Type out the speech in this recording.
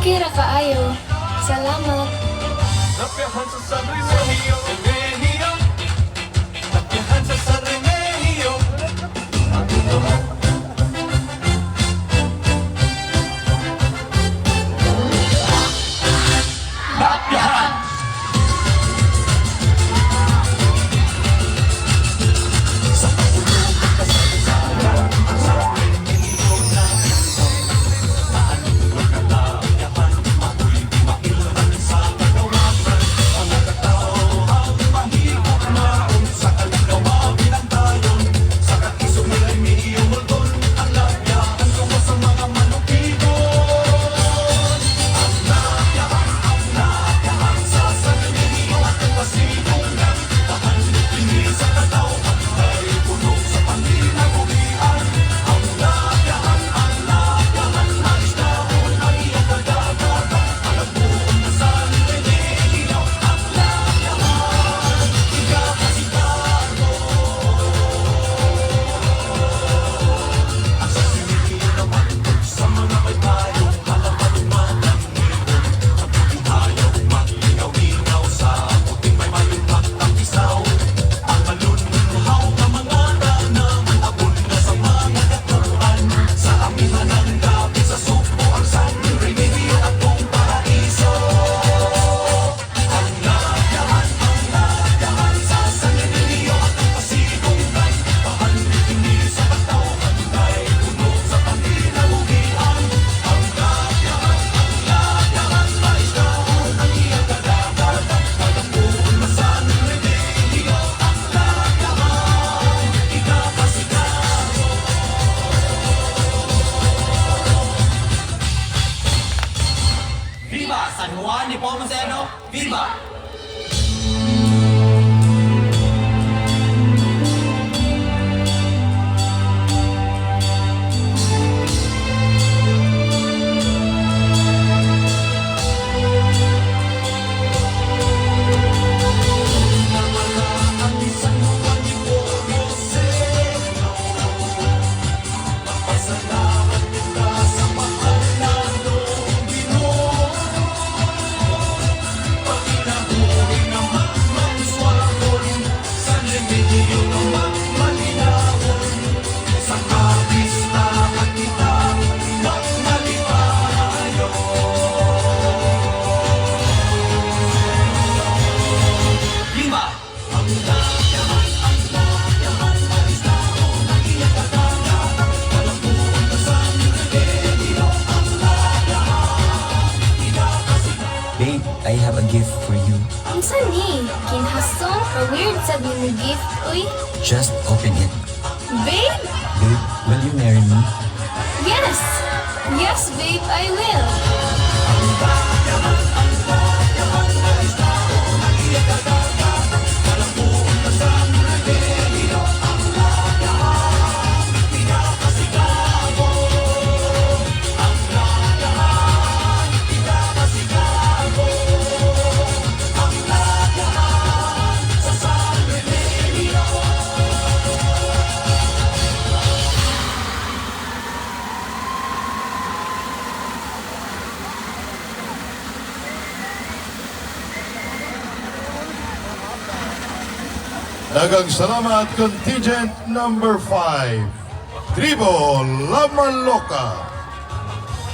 Okay ra kaayo. Salamat. Napiyahan sa San Remigio, Remigio. Napiyahan sa San Remigio. Napiyahan! Viva San Juan Nepomuceno! Viva! Babe, I have a gift for you. Unsa ni? Kinhason ka weird sa mo gift, uy. Just open it. Babe? Babe, will you marry me? Yes! Yes, babe, I will. Daghang salamat contingent number 5. Tribo La Maloca.